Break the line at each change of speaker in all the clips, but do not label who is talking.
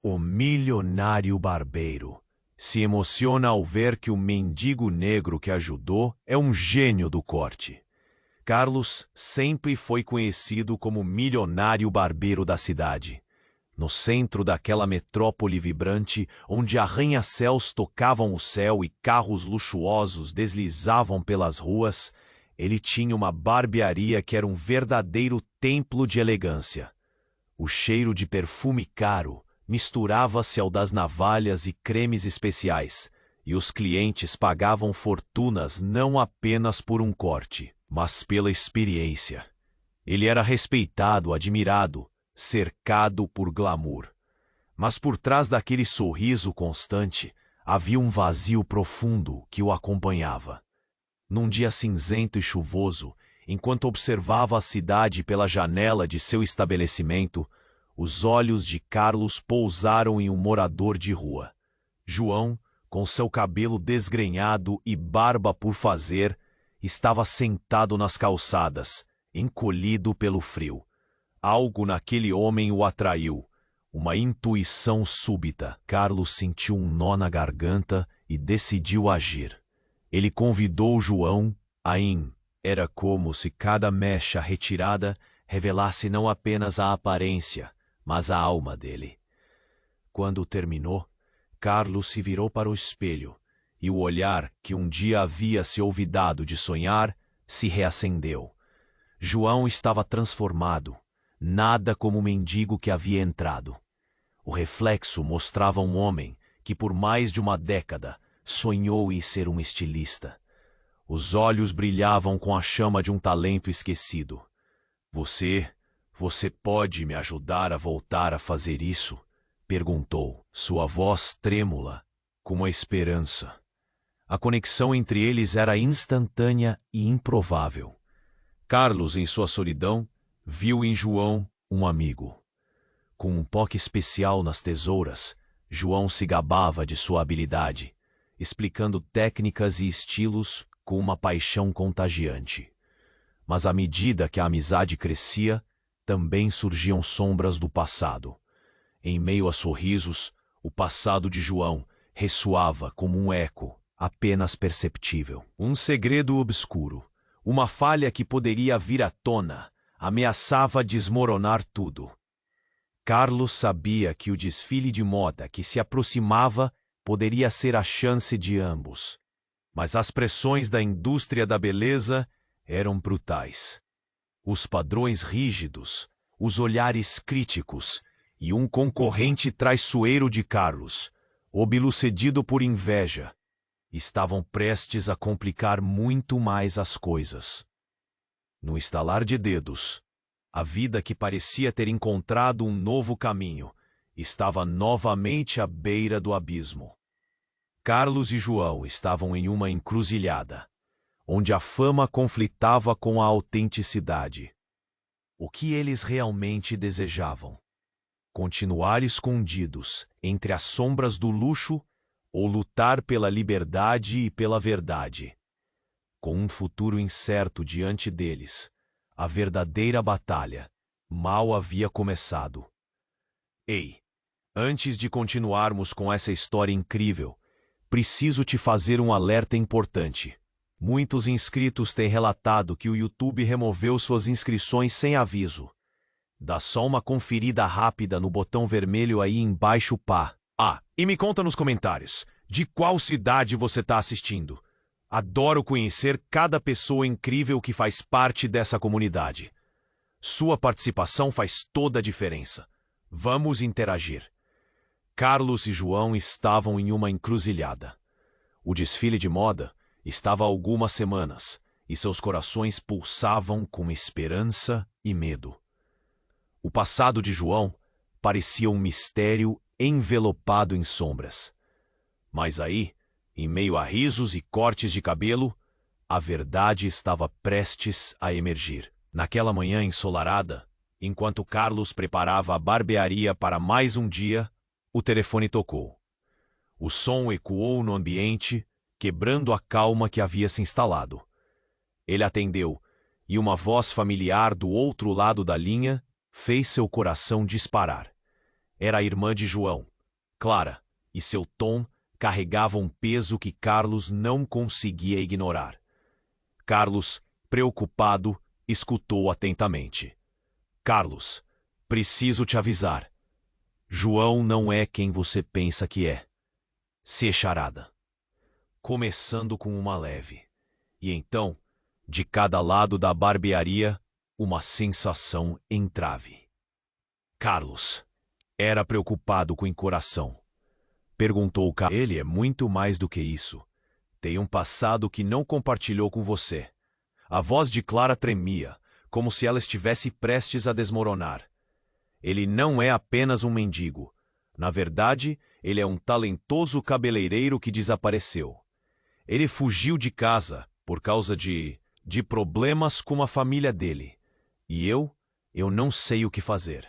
O milionário barbeiro se emociona ao ver que o mendigo negro que ajudou é um gênio do corte. Carlos sempre foi conhecido como o milionário barbeiro da cidade. No centro daquela metrópole vibrante, onde arranha-céus tocavam o céu e carros luxuosos deslizavam pelas ruas, ele tinha uma barbearia que era um verdadeiro templo de elegância. O cheiro de perfume caro misturava-se ao das navalhas e cremes especiais, e os clientes pagavam fortunas não apenas por um corte, mas pela experiência. Ele era respeitado, admirado, cercado por glamour. Mas por trás daquele sorriso constante, havia um vazio profundo que o acompanhava. Num dia cinzento e chuvoso, enquanto observava a cidade pela janela de seu estabelecimento, os olhos de Carlos pousaram em um morador de rua. João, com seu cabelo desgrenhado e barba por fazer, estava sentado nas calçadas, encolhido pelo frio. Algo naquele homem o atraiu, uma intuição súbita. Carlos sentiu um nó na garganta e decidiu agir. Ele convidou João a ir. Era como se cada mecha retirada revelasse não apenas a aparência, mas a alma dele. Quando terminou, Carlos se virou para o espelho, e o olhar que um dia havia se olvidado de sonhar se reacendeu. João estava transformado, nada como o mendigo que havia entrado. O reflexo mostrava um homem que por mais de uma década sonhou em ser um estilista. Os olhos brilhavam com a chama de um talento esquecido. Você pode me ajudar a voltar a fazer isso? Perguntou, sua voz trêmula, com uma esperança. A conexão entre eles era instantânea e improvável. Carlos, em sua solidão, viu em João um amigo. Com um toque especial nas tesouras, João se gabava de sua habilidade, explicando técnicas e estilos com uma paixão contagiante. Mas à medida que a amizade crescia, também surgiam sombras do passado. Em meio a sorrisos, o passado de João ressoava como um eco, apenas perceptível. Um segredo obscuro, uma falha que poderia vir à tona, ameaçava desmoronar tudo. Carlos sabia que o desfile de moda que se aproximava poderia ser a chance de ambos. Mas as pressões da indústria da beleza eram brutais. Os padrões rígidos, os olhares críticos e um concorrente traiçoeiro de Carlos, obnucedido por inveja, estavam prestes a complicar muito mais as coisas. No estalar de dedos, a vida que parecia ter encontrado um novo caminho estava novamente à beira do abismo. Carlos e João estavam em uma encruzilhada, onde a fama conflitava com a autenticidade. O que eles realmente desejavam? Continuar escondidos entre as sombras do luxo ou lutar pela liberdade e pela verdade? Com um futuro incerto diante deles, a verdadeira batalha mal havia começado. Ei, antes de continuarmos com essa história incrível, preciso te fazer um alerta importante. Muitos inscritos têm relatado que o YouTube removeu suas inscrições sem aviso. Dá só uma conferida rápida no botão vermelho aí embaixo, pá. E me conta nos comentários, de qual cidade você está assistindo? Adoro conhecer cada pessoa incrível que faz parte dessa comunidade. Sua participação faz toda a diferença. Vamos interagir. Carlos e João estavam em uma encruzilhada. O desfile de moda estava há algumas semanas e seus corações pulsavam com esperança e medo. O passado de João parecia um mistério envelopado em sombras. Mas aí, em meio a risos e cortes de cabelo, a verdade estava prestes a emergir. Naquela manhã ensolarada, enquanto Carlos preparava a barbearia para mais um dia, o telefone tocou. O som ecoou no ambiente, quebrando a calma que havia se instalado. Ele atendeu, e uma voz familiar do outro lado da linha fez seu coração disparar. Era a irmã de João, clara, e seu tom carregava um peso que Carlos não conseguia ignorar. Carlos, preocupado, escutou atentamente. Carlos, preciso te avisar. João não é quem você pensa que é. Se charada. Começando com uma leve. E então, de cada lado da barbearia, uma sensação entrave. Carlos era preocupado com o coração. Perguntou Carlos. Ele é muito mais do que isso. Tem um passado que não compartilhou com você. A voz de Clara tremia, como se ela estivesse prestes a desmoronar. Ele não é apenas um mendigo. Na verdade, ele é um talentoso cabeleireiro que desapareceu. Ele fugiu de casa por causa de problemas com a família dele. E eu não sei o que fazer.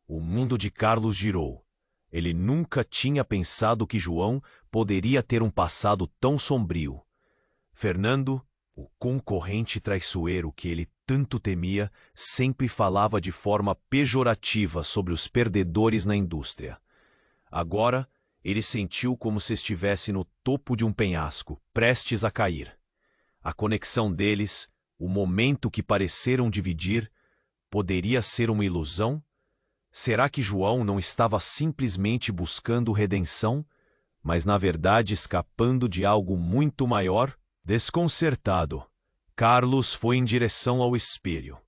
O mundo de Carlos girou. Ele nunca tinha pensado que João poderia ter um passado tão sombrio. Fernando, o concorrente traiçoeiro que ele tanto temia, sempre falava de forma pejorativa sobre os perdedores na indústria. Agora, ele sentiu como se estivesse no topo de um penhasco, prestes a cair. A conexão deles, o momento que pareceram dividir, poderia ser uma ilusão? Será que João não estava simplesmente buscando redenção, mas na verdade escapando de algo muito maior? Desconcertado, Carlos foi em direção ao espelho.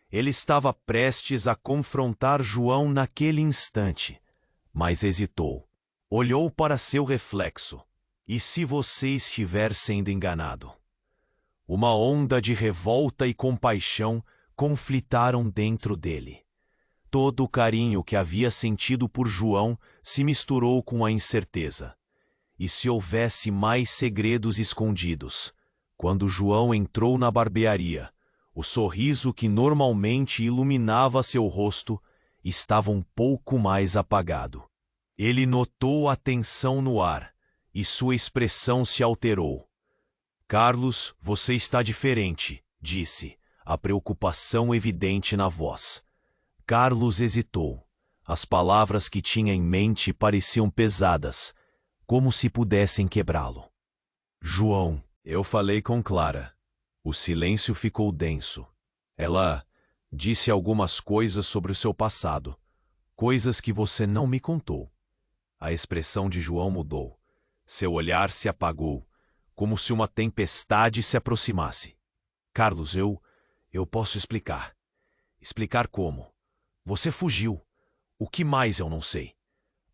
Ele estava prestes a confrontar João naquele instante, mas hesitou. Olhou para seu reflexo. E se você estiver sendo enganado? Uma onda de revolta e compaixão conflitaram dentro dele. Todo o carinho que havia sentido por João se misturou com a incerteza. E se houvesse mais segredos escondidos? Quando João entrou na barbearia, o sorriso que normalmente iluminava seu rosto estava um pouco mais apagado. Ele notou a tensão no ar e sua expressão se alterou. Carlos, você está diferente, disse, a preocupação evidente na voz. Carlos hesitou. As palavras que tinha em mente pareciam pesadas, como se pudessem quebrá-lo. João, eu falei com Clara. O silêncio ficou denso. Ela disse algumas coisas sobre o seu passado, coisas que você não me contou. A expressão de João mudou. Seu olhar se apagou, como se uma tempestade se aproximasse. Carlos, eu posso explicar. Explicar como? Você fugiu. O que mais eu não sei?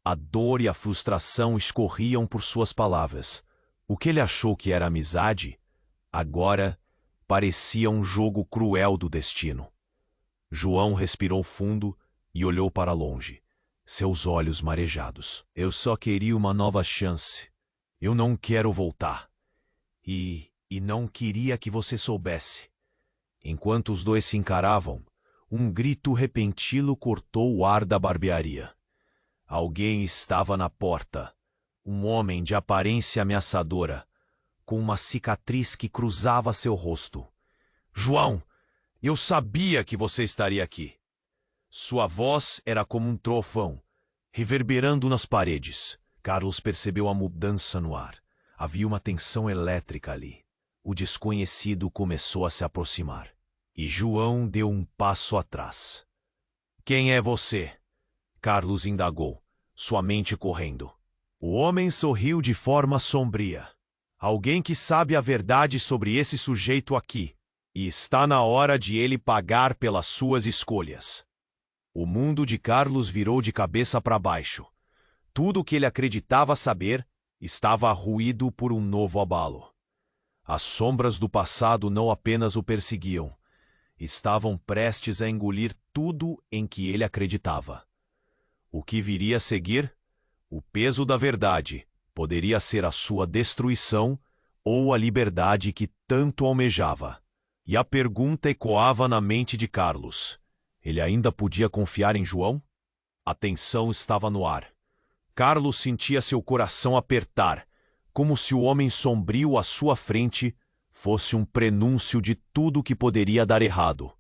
A dor e a frustração escorriam por suas palavras. O que ele achou que era amizade, agora parecia um jogo cruel do destino. João respirou fundo e olhou para longe, seus olhos marejados. Eu só queria uma nova chance. Eu não quero voltar. E não queria que você soubesse. Enquanto os dois se encaravam, um grito repentino cortou o ar da barbearia. Alguém estava na porta. Um homem de aparência ameaçadora, com uma cicatriz que cruzava seu rosto. João, eu sabia que você estaria aqui. Sua voz era como um trovão, reverberando nas paredes. Carlos percebeu a mudança no ar. Havia uma tensão elétrica ali. O desconhecido começou a se aproximar. E João deu um passo atrás. Quem é você? Carlos indagou, sua mente correndo. O homem sorriu de forma sombria. Alguém que sabe a verdade sobre esse sujeito aqui. E está na hora de ele pagar pelas suas escolhas. O mundo de Carlos virou de cabeça para baixo. Tudo o que ele acreditava saber estava ruído por um novo abalo. As sombras do passado não apenas o perseguiam, estavam prestes a engolir tudo em que ele acreditava. O que viria a seguir? O peso da verdade poderia ser a sua destruição ou a liberdade que tanto almejava. E a pergunta ecoava na mente de Carlos. Ele ainda podia confiar em João? A tensão estava no ar. Carlos sentia seu coração apertar, como se o homem sombrio à sua frente fosse um prenúncio de tudo que poderia dar errado.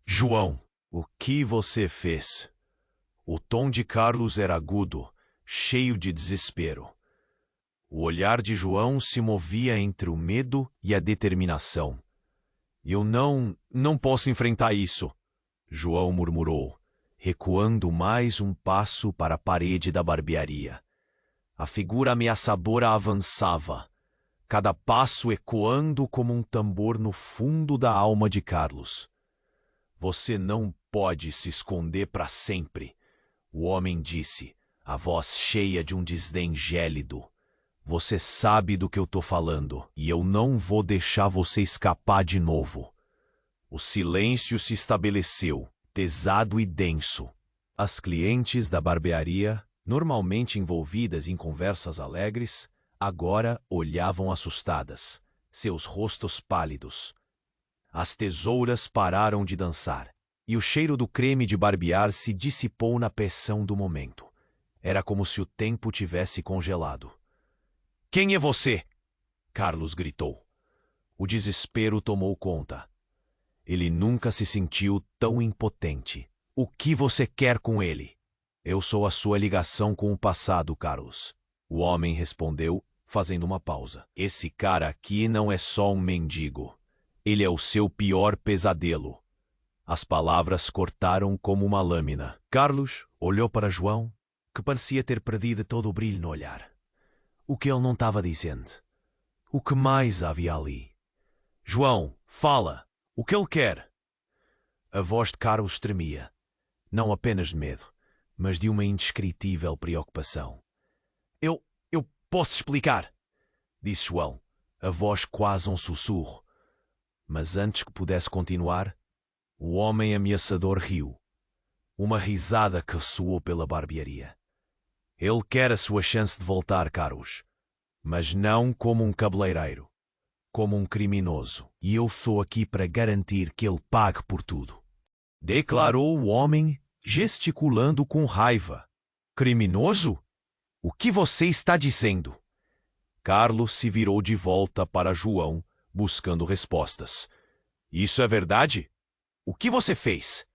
João, o que você fez? O tom de Carlos era agudo, cheio de desespero. O olhar de João se movia entre o medo e a determinação. Eu não posso enfrentar isso, João murmurou, recuando mais um passo para a parede da barbearia. A figura ameaçadora avançava, cada passo ecoando como um tambor no fundo da alma de Carlos. Você não pode se esconder para sempre, o homem disse, a voz cheia de um desdém gélido. Você sabe do que eu tô falando, e eu não vou deixar você escapar de novo. O silêncio se estabeleceu, pesado e denso. As clientes da barbearia, normalmente envolvidas em conversas alegres, agora olhavam assustadas, seus rostos pálidos. As tesouras pararam de dançar, e o cheiro do creme de barbear se dissipou na pressão do momento. Era como se o tempo tivesse congelado. Quem é você? Carlos gritou. O desespero tomou conta. Ele nunca se sentiu tão impotente. O que você quer com ele? Eu sou a sua ligação com o passado, Carlos. O homem respondeu, fazendo uma pausa. Esse cara aqui não é só um mendigo. Ele é o seu pior pesadelo. As palavras cortaram como uma lâmina. Carlos olhou para João, que parecia ter perdido todo o brilho no olhar. O que ele não estava dizendo? O que mais havia ali? João, fala! O que ele quer? A voz de Carlos tremia, não apenas de medo, mas de uma indescritível preocupação. Eu posso explicar, disse João, a voz quase um sussurro. Mas antes que pudesse continuar, o homem ameaçador riu. Uma risada que ressoou pela barbearia. Ele quer a sua chance de voltar, Carlos, mas não como um cabeleireiro, como um criminoso, e eu sou aqui para garantir que ele pague por tudo. Declarou o homem, gesticulando com raiva. Criminoso? O que você está dizendo? Carlos se virou de volta para João, buscando respostas. Isso é verdade? O que você fez?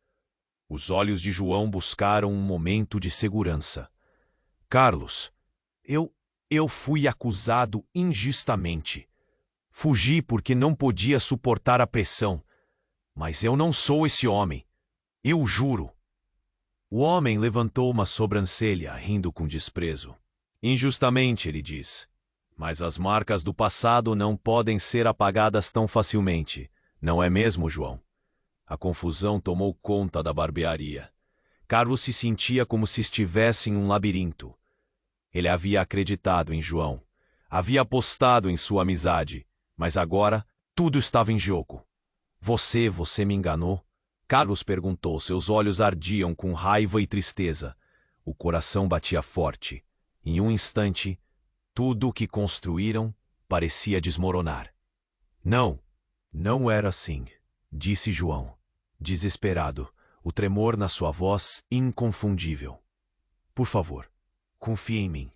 Os olhos de João buscaram um momento de segurança. Carlos, eu fui acusado injustamente. Fugi porque não podia suportar a pressão. Mas eu não sou esse homem. Eu juro. O homem levantou uma sobrancelha, rindo com desprezo. Injustamente, ele diz. Mas as marcas do passado não podem ser apagadas tão facilmente. Não é mesmo, João? A confusão tomou conta da barbearia. Carlos se sentia como se estivesse em um labirinto. Ele havia acreditado em João. Havia apostado em sua amizade. Mas agora, tudo estava em jogo. Você me enganou? Carlos perguntou. Seus olhos ardiam com raiva e tristeza. O coração batia forte. Em um instante, tudo o que construíram parecia desmoronar. Não era assim, disse João, desesperado, o tremor na sua voz inconfundível. Por favor, confie em mim.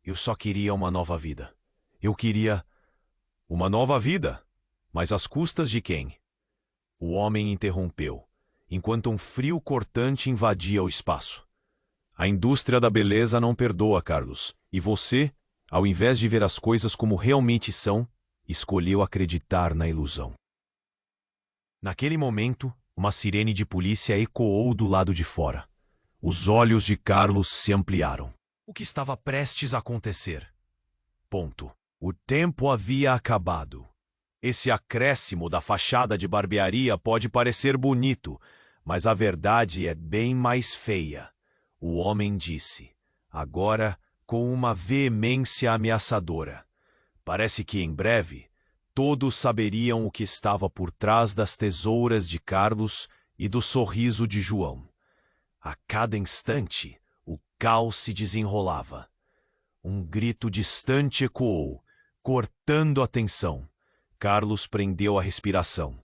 Eu só queria uma nova vida. Eu queria... Uma nova vida? Mas às custas de quem? O homem interrompeu, enquanto um frio cortante invadia o espaço. A indústria da beleza não perdoa, Carlos. E você, ao invés de ver as coisas como realmente são, escolheu acreditar na ilusão. Naquele momento, uma sirene de polícia ecoou do lado de fora. Os olhos de Carlos se ampliaram. O que estava prestes a acontecer? Ponto. O tempo havia acabado. Esse acréscimo da fachada de barbearia pode parecer bonito, mas a verdade é bem mais feia. O homem disse, agora com uma veemência ameaçadora. Parece que em breve todos saberiam o que estava por trás das tesouras de Carlos e do sorriso de João. A cada instante, o caos se desenrolava. Um grito distante ecoou, cortando a tensão. Carlos prendeu a respiração.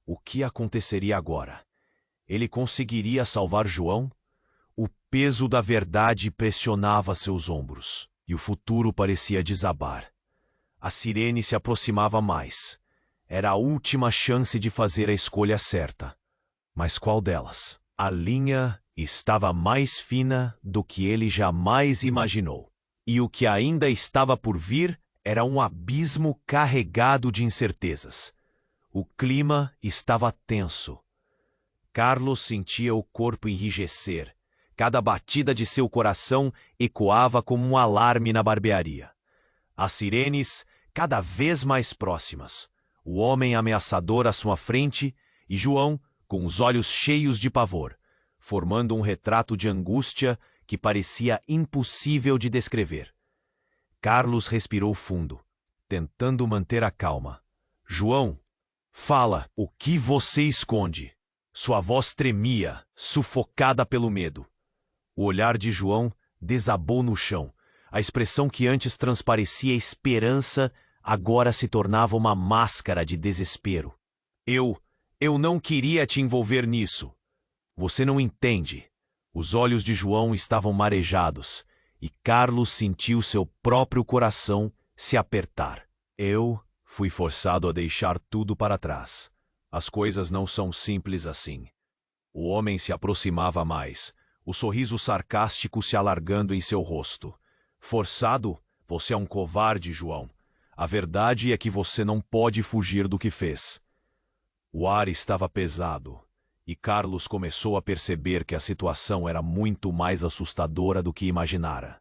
O que aconteceria agora? Ele conseguiria salvar João? O peso da verdade pressionava seus ombros, e o futuro parecia desabar. A sirene se aproximava mais. Era a última chance de fazer a escolha certa. Mas qual delas? A linha estava mais fina do que ele jamais imaginou. E o que ainda estava por vir era um abismo carregado de incertezas. O clima estava tenso. Carlos sentia o corpo enrijecer. Cada batida de seu coração ecoava como um alarme na barbearia. As sirenes cada vez mais próximas. O homem ameaçador à sua frente e João com os olhos cheios de pavor, formando um retrato de angústia que parecia impossível de descrever. Carlos respirou fundo, tentando manter a calma. João, fala, o que você esconde? Sua voz tremia, sufocada pelo medo. O olhar de João desabou no chão. A expressão que antes transparecia esperança agora se tornava uma máscara de desespero. Eu não queria te envolver nisso. Você não entende. Os olhos de João estavam marejados e Carlos sentiu seu próprio coração se apertar. Eu fui forçado a deixar tudo para trás. As coisas não são simples assim. O homem se aproximava mais, o sorriso sarcástico se alargando em seu rosto. Forçado? Você é um covarde, João. A verdade é que você não pode fugir do que fez. O ar estava pesado, e Carlos começou a perceber que a situação era muito mais assustadora do que imaginara.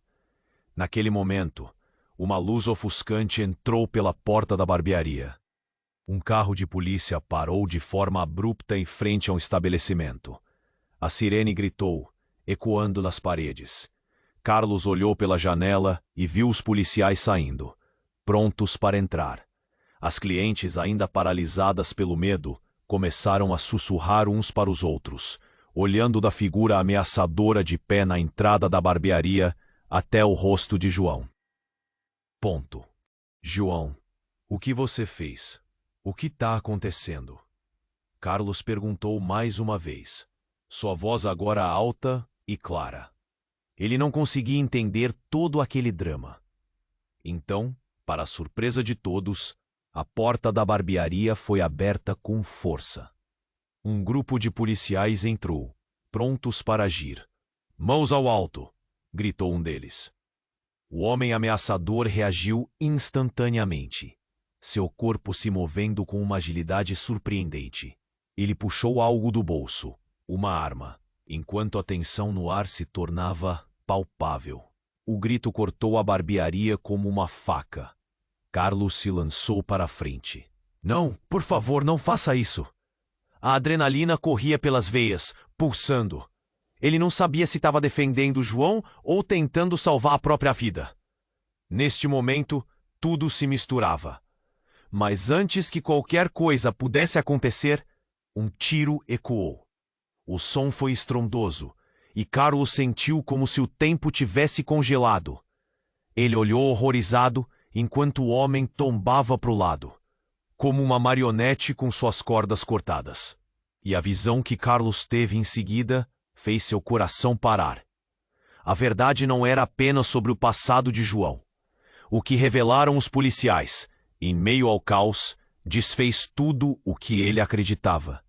Naquele momento, uma luz ofuscante entrou pela porta da barbearia. Um carro de polícia parou de forma abrupta em frente a um estabelecimento. A sirene gritou, ecoando nas paredes. Carlos olhou pela janela e viu os policiais saindo, prontos para entrar. As clientes, ainda paralisadas pelo medo, começaram a sussurrar uns para os outros, olhando da figura ameaçadora de pé na entrada da barbearia até o rosto de João. Ponto. João, o que você fez? O que está acontecendo? Carlos perguntou mais uma vez, sua voz agora alta e clara. Ele não conseguia entender todo aquele drama. Então, para a surpresa de todos, a porta da barbearia foi aberta com força. Um grupo de policiais entrou, prontos para agir. Mãos ao alto! Gritou um deles. O homem ameaçador reagiu instantaneamente, seu corpo se movendo com uma agilidade surpreendente. Ele puxou algo do bolso, uma arma, enquanto a tensão no ar se tornava palpável. O grito cortou a barbearia como uma faca. Carlos se lançou para a frente. Não, por favor, não faça isso. A adrenalina corria pelas veias, pulsando. Ele não sabia se estava defendendo João ou tentando salvar a própria vida. Neste momento, tudo se misturava. Mas antes que qualquer coisa pudesse acontecer, um tiro ecoou. O som foi estrondoso, e Carlos sentiu como se o tempo tivesse congelado. Ele olhou horrorizado enquanto o homem tombava para o lado, como uma marionete com suas cordas cortadas. E a visão que Carlos teve em seguida fez seu coração parar. A verdade não era apenas sobre o passado de João. O que revelaram os policiais, em meio ao caos, desfez tudo o que ele acreditava.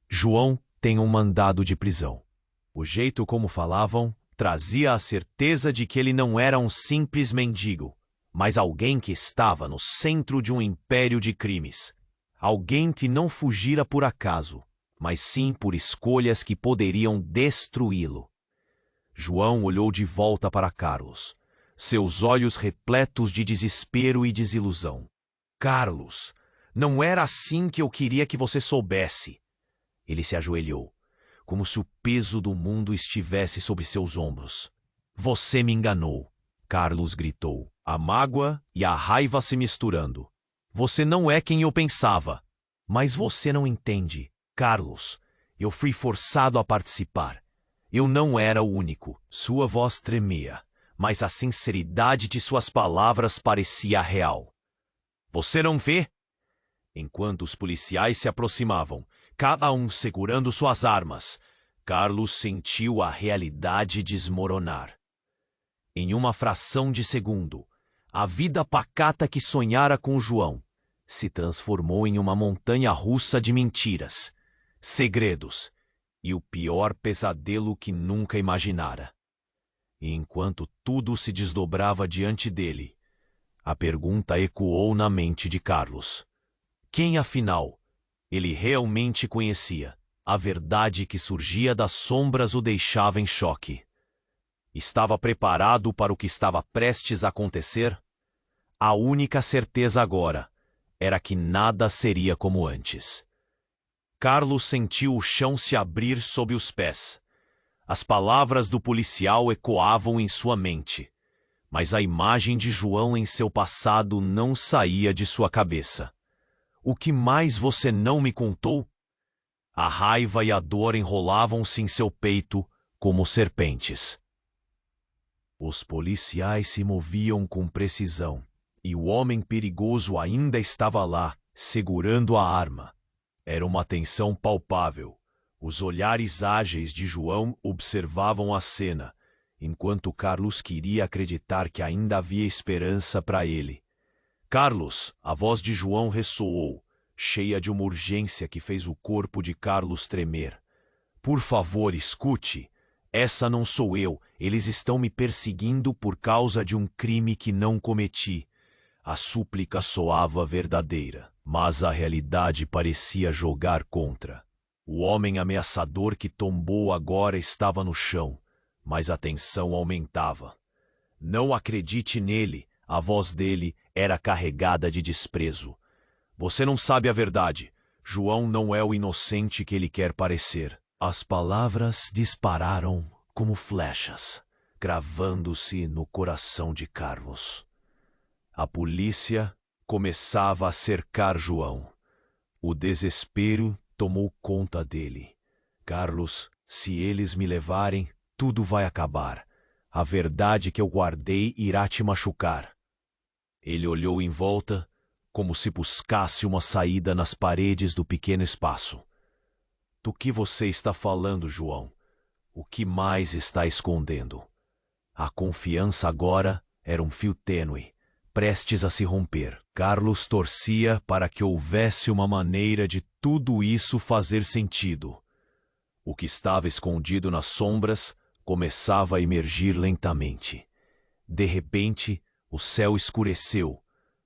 João tem um mandado de prisão. O jeito como falavam trazia a certeza de que ele não era um simples mendigo, mas alguém que estava no centro de um império de crimes. Alguém que não fugira por acaso, mas sim por escolhas que poderiam destruí-lo. João olhou de volta para Carlos, seus olhos repletos de desespero e desilusão. Carlos, não era assim que eu queria que você soubesse. Ele se ajoelhou, como se o peso do mundo estivesse sobre seus ombros. Você me enganou, Carlos gritou, a mágoa e a raiva se misturando. Você não é quem eu pensava. Mas você não entende. Carlos, eu fui forçado a participar. Eu não era o único. Sua voz tremia, mas a sinceridade de suas palavras parecia real. Você não vê? Enquanto os policiais se aproximavam, cada um segurando suas armas, Carlos sentiu a realidade desmoronar. Em uma fração de segundo, a vida pacata que sonhara com João se transformou em uma montanha russa de mentiras, segredos e o pior pesadelo que nunca imaginara. E enquanto tudo se desdobrava diante dele, a pergunta ecoou na mente de Carlos. Quem, afinal, ele realmente conhecia? A verdade que surgia das sombras o deixava em choque. Estava preparado para o que estava prestes a acontecer? A única certeza agora era que nada seria como antes. Carlos sentiu o chão se abrir sob os pés. As palavras do policial ecoavam em sua mente, mas a imagem de João em seu passado não saía de sua cabeça. O que mais você não me contou? A raiva e a dor enrolavam-se em seu peito como serpentes. Os policiais se moviam com precisão, e o homem perigoso ainda estava lá, segurando a arma. Era uma tensão palpável. Os olhares ágeis de João observavam a cena, enquanto Carlos queria acreditar que ainda havia esperança para ele. Carlos, a voz de João ressoou, cheia de uma urgência que fez o corpo de Carlos tremer. Por favor, escute. Essa não sou eu. Eles estão me perseguindo por causa de um crime que não cometi. A súplica soava verdadeira, mas a realidade parecia jogar contra. O homem ameaçador que tombou agora estava no chão, mas a tensão aumentava. Não acredite nele, a voz dele era carregada de desprezo. Você não sabe a verdade. João não é o inocente que ele quer parecer. As palavras dispararam como flechas, cravando-se no coração de Carlos. A polícia começava a cercar João. O desespero tomou conta dele. Carlos, se eles me levarem, tudo vai acabar. A verdade que eu guardei irá te machucar. Ele olhou em volta, como se buscasse uma saída nas paredes do pequeno espaço. Do que você está falando, João? O que mais está escondendo? A confiança agora era um fio tênue, prestes a se romper. Carlos torcia para que houvesse uma maneira de tudo isso fazer sentido. O que estava escondido nas sombras começava a emergir lentamente. De repente, o céu escureceu,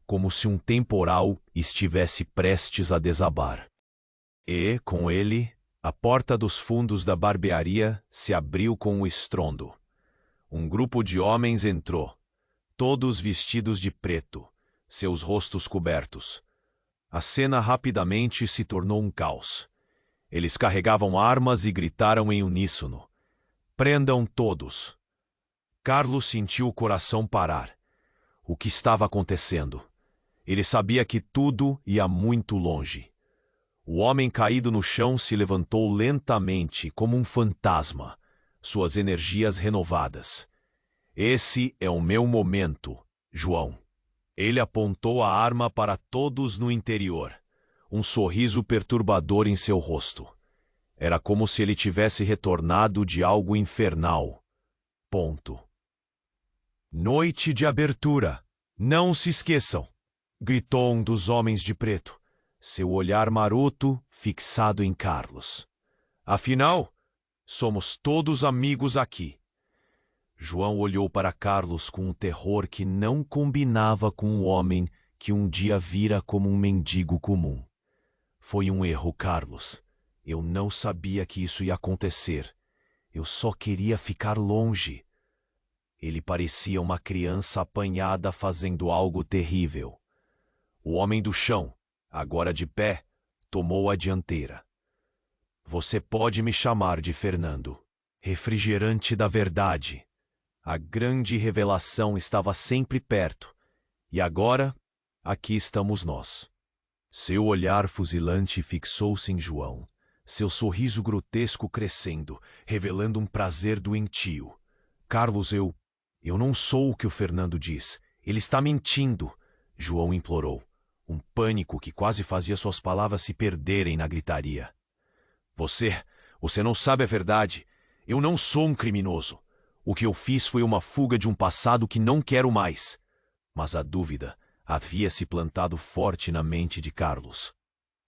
como se um temporal estivesse prestes a desabar. E, com ele, a porta dos fundos da barbearia se abriu com um estrondo. Um grupo de homens entrou, todos vestidos de preto, seus rostos cobertos. A cena rapidamente se tornou um caos. Eles carregavam armas e gritaram em uníssono. Prendam todos! Carlos sentiu o coração parar. O que estava acontecendo? Ele sabia que tudo ia muito longe. O homem caído no chão se levantou lentamente como um fantasma, suas energias renovadas. Esse é o meu momento, João. Ele apontou a arma para todos no interior, um sorriso perturbador em seu rosto. Era como se ele tivesse retornado de algo infernal. Ponto. Noite de abertura. Não se esqueçam! Gritou um dos homens de preto, seu olhar maroto fixado em Carlos. Afinal, somos todos amigos aqui. João olhou para Carlos com um terror que não combinava com o homem que um dia vira como um mendigo comum. Foi um erro, Carlos. Eu não sabia que isso ia acontecer. Eu só queria ficar longe. Ele parecia uma criança apanhada fazendo algo terrível. O homem do chão, agora de pé, tomou a dianteira. Você pode me chamar de Fernando. Refrigerante da verdade. A grande revelação estava sempre perto. E agora, aqui estamos nós. Seu olhar fuzilante fixou-se em João, seu sorriso grotesco crescendo, revelando um prazer doentio. Carlos, eu não sou o que o Fernando diz. Ele está mentindo, João implorou, um pânico que quase fazia suas palavras se perderem na gritaria. Você não sabe a verdade. Eu não sou um criminoso. O que eu fiz foi uma fuga de um passado que não quero mais. Mas a dúvida havia se plantado forte na mente de Carlos.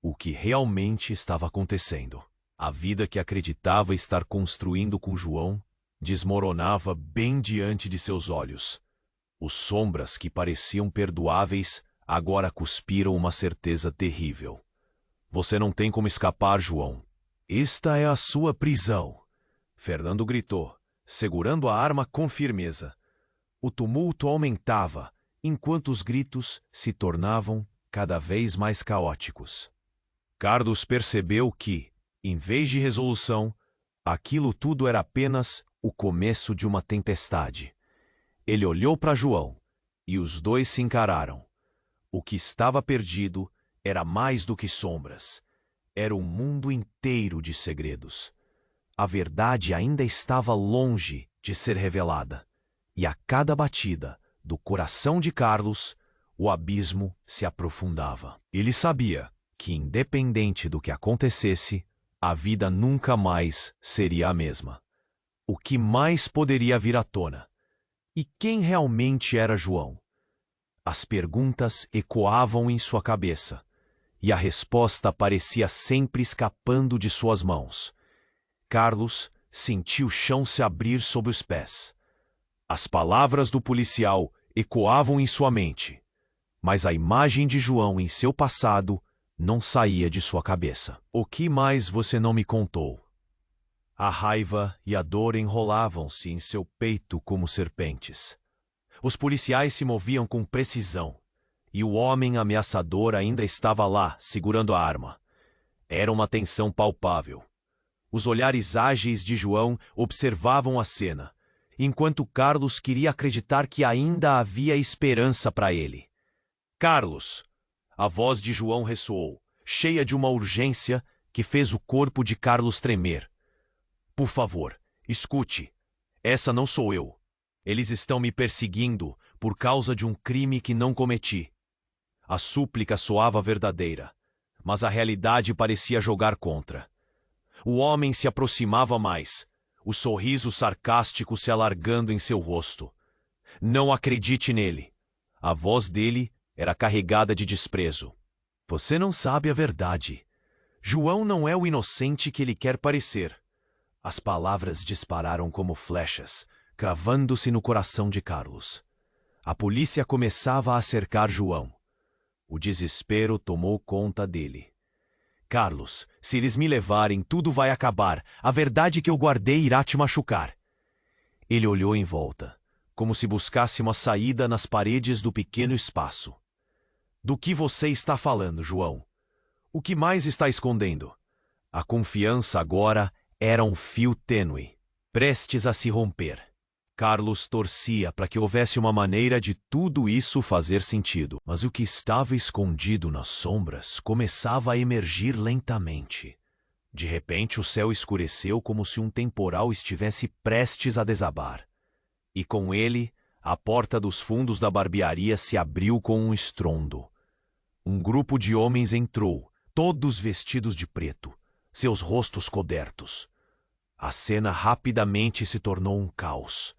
O que realmente estava acontecendo? A vida que acreditava estar construindo com João desmoronava bem diante de seus olhos. Os sombras que pareciam perdoáveis agora cuspiram uma certeza terrível. Você não tem como escapar, João. Esta é a sua prisão. Fernando gritou, segurando a arma com firmeza. O tumulto aumentava, enquanto os gritos se tornavam cada vez mais caóticos. Carlos percebeu que, em vez de resolução, aquilo tudo era apenas o começo de uma tempestade. Ele olhou para João, e os dois se encararam. O que estava perdido era mais do que sombras. Era um mundo inteiro de segredos. A verdade ainda estava longe de ser revelada, e a cada batida do coração de Carlos, o abismo se aprofundava. Ele sabia que, independente do que acontecesse, a vida nunca mais seria a mesma. O que mais poderia vir à tona? E quem realmente era João? As perguntas ecoavam em sua cabeça, e a resposta parecia sempre escapando de suas mãos. Carlos sentiu o chão se abrir sob os pés. As palavras do policial ecoavam em sua mente, mas a imagem de João em seu passado não saía de sua cabeça. O que mais você não me contou? A raiva e a dor enrolavam-se em seu peito como serpentes. Os policiais se moviam com precisão, e o homem ameaçador ainda estava lá, segurando a arma. Era uma tensão palpável. Os olhares ágeis de João observavam a cena, enquanto Carlos queria acreditar que ainda havia esperança para ele. Carlos! A voz de João ressoou, cheia de uma urgência que fez o corpo de Carlos tremer. Por favor, escute. Essa não sou eu. Eles estão me perseguindo por causa de um crime que não cometi. A súplica soava verdadeira, mas a realidade parecia jogar contra. O homem se aproximava mais, o sorriso sarcástico se alargando em seu rosto. Não acredite nele. A voz dele era carregada de desprezo. Você não sabe a verdade. João não é o inocente que ele quer parecer. As palavras dispararam como flechas, cravando-se no coração de Carlos. A polícia começava a cercar João. O desespero tomou conta dele. Carlos, se eles me levarem, tudo vai acabar. A verdade que eu guardei irá te machucar. Ele olhou em volta, como se buscasse uma saída nas paredes do pequeno espaço. Do que você está falando, João? O que mais está escondendo? A confiança agora era um fio tênue, prestes a se romper. Carlos torcia para que houvesse uma maneira de tudo isso fazer sentido, mas o que estava escondido nas sombras começava a emergir lentamente. De repente, o céu escureceu como se um temporal estivesse prestes a desabar. E com ele, a porta dos fundos da barbearia se abriu com um estrondo. Um grupo de homens entrou, todos vestidos de preto, seus rostos cobertos. A cena rapidamente se tornou um caos.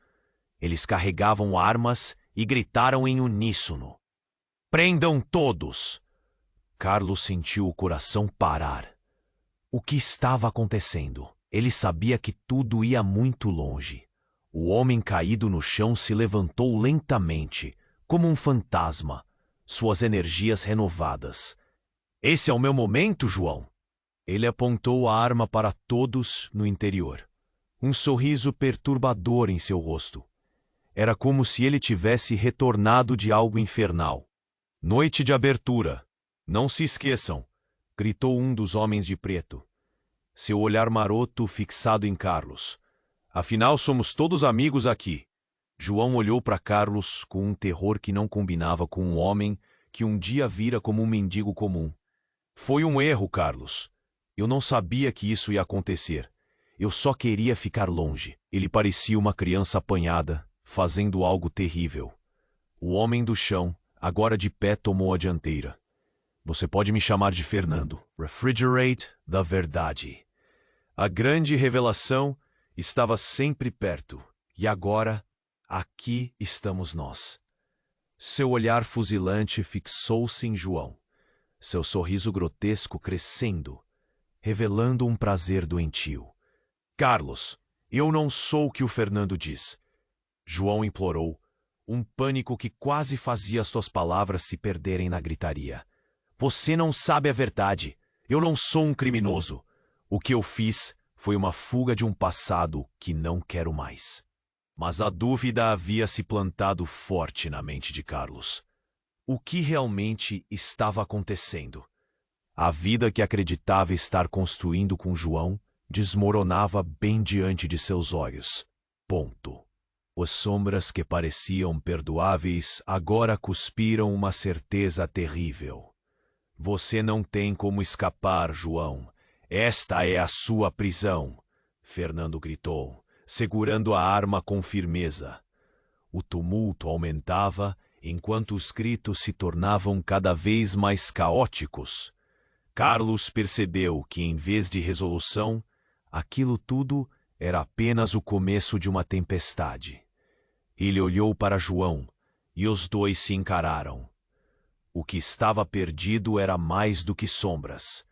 Eles carregavam armas e gritaram em uníssono. Prendam todos! Carlos sentiu o coração parar. O que estava acontecendo? Ele sabia que tudo ia muito longe. O homem caído no chão se levantou lentamente, como um fantasma, suas energias renovadas. Esse é o meu momento, João! Ele apontou a arma para todos no interior. Um sorriso perturbador em seu rosto. Era como se ele tivesse retornado de algo infernal. Noite de abertura. Não se esqueçam, gritou um dos homens de preto. Seu olhar maroto fixado em Carlos. Afinal, somos todos amigos aqui. João olhou para Carlos com um terror que não combinava com um homem que um dia vira como um mendigo comum. Foi um erro, Carlos. Eu não sabia que isso ia acontecer. Eu só queria ficar longe. Ele parecia uma criança apanhada, fazendo algo terrível. O homem do chão, agora de pé, tomou a dianteira. Você pode me chamar de Fernando. Refrigerate da verdade. A grande revelação estava sempre perto. E agora, aqui estamos nós. Seu olhar fuzilante fixou-se em João. Seu sorriso grotesco crescendo. revelando um prazer doentio. Carlos, eu não sou o que o Fernando diz. João implorou, um pânico que quase fazia as suas palavras se perderem na gritaria. Você não sabe a verdade. Eu não sou um criminoso. O que eu fiz foi uma fuga de um passado que não quero mais. Mas a dúvida havia se plantado forte na mente de Carlos. O que realmente estava acontecendo? A vida que acreditava estar construindo com João desmoronava bem diante de seus olhos. Ponto. As sombras que pareciam perdoáveis agora cuspiram uma certeza terrível. Você não tem como escapar, João. Esta é a sua prisão, Fernando gritou, segurando a arma com firmeza. O tumulto aumentava enquanto os gritos se tornavam cada vez mais caóticos. Carlos percebeu que, em vez de resolução, aquilo tudo era apenas o começo de uma tempestade. Ele olhou para João e os dois se encararam. O que estava perdido era mais do que sombras.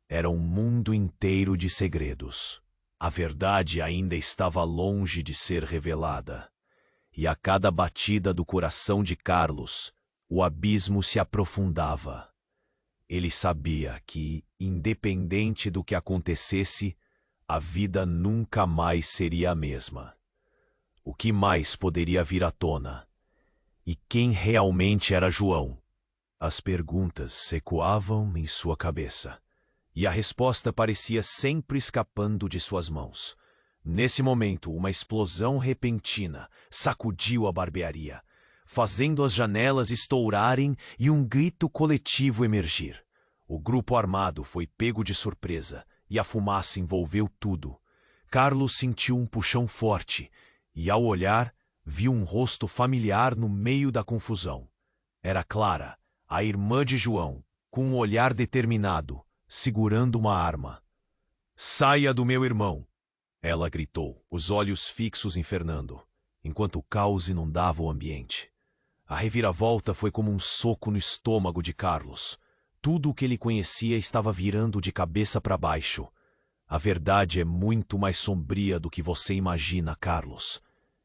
Era um mundo inteiro de segredos. A verdade ainda estava longe de ser revelada. E a cada batida do coração de Carlos, o abismo se aprofundava. Ele sabia que, independente do que acontecesse, a vida nunca mais seria a mesma. O que mais poderia vir à tona? E quem realmente era João? As perguntas ecoavam em sua cabeça, e a resposta parecia sempre escapando de suas mãos. Nesse momento, uma explosão repentina sacudiu a barbearia, fazendo as janelas estourarem e um grito coletivo emergir. O grupo armado foi pego de surpresa, e a fumaça envolveu tudo. Carlos sentiu um puxão forte, e ao olhar, viu um rosto familiar no meio da confusão. Era Clara, a irmã de João, com um olhar determinado, segurando uma arma. "Saia do meu irmão!" ela gritou, os olhos fixos em Fernando, enquanto o caos inundava o ambiente. A reviravolta foi como um soco no estômago de Carlos. Tudo o que ele conhecia estava virando de cabeça para baixo. A verdade é muito mais sombria do que você imagina, Carlos.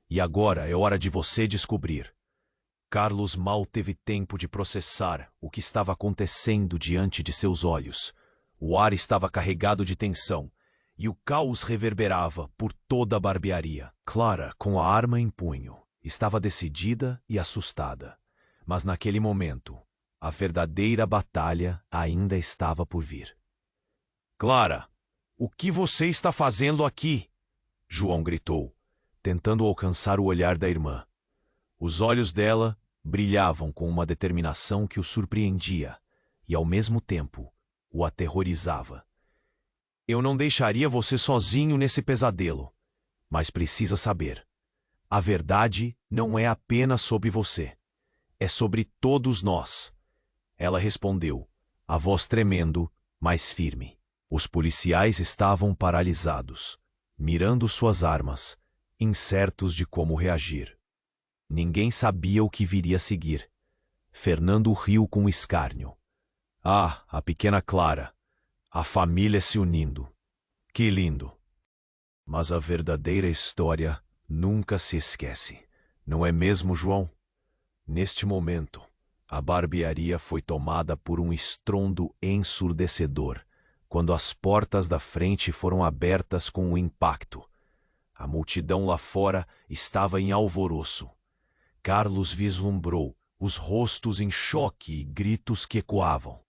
E agora é hora de você descobrir. Carlos mal teve tempo de processar o que estava acontecendo diante de seus olhos. O ar estava carregado de tensão, e o caos reverberava por toda a barbearia. Clara, com a arma em punho, estava decidida e assustada. Mas naquele momento, a verdadeira batalha ainda estava por vir. "Clara, o que você está fazendo aqui?" João gritou, tentando alcançar o olhar da irmã. Os olhos dela brilhavam com uma determinação que o surpreendia e, ao mesmo tempo, o aterrorizava. "Eu não deixaria você sozinho nesse pesadelo, mas precisa saber. A verdade não é apenas sobre você. É sobre todos nós." Ela respondeu, a voz tremendo, mas firme. Os policiais estavam paralisados, mirando suas armas, incertos de como reagir. Ninguém sabia o que viria a seguir. Fernando riu com escárnio. Ah, a pequena Clara. A família se unindo. Que lindo! Mas a verdadeira história nunca se esquece. Não é mesmo, João? Neste momento, a barbearia foi tomada por um estrondo ensurdecedor, quando as portas da frente foram abertas com um impacto. A multidão lá fora estava em alvoroço. Carlos vislumbrou os rostos em choque e gritos que ecoavam.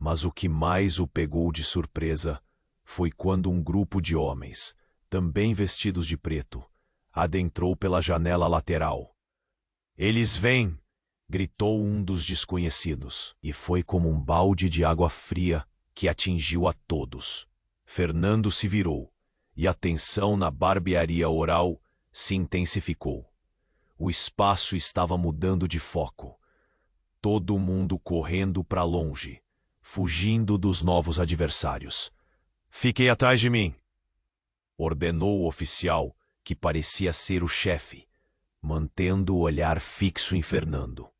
Mas o que mais o pegou de surpresa foi quando um grupo de homens, também vestidos de preto, adentrou pela janela lateral. "Eles vêm!" gritou um dos desconhecidos, e foi como um balde de água fria que atingiu a todos. Fernando se virou, e a tensão na barbearia oral se intensificou. O espaço estava mudando de foco. Todo mundo correndo para longe, fugindo dos novos adversários. "Fiquem atrás de mim!" ordenou o oficial, que parecia ser o chefe, mantendo o olhar fixo em Fernando.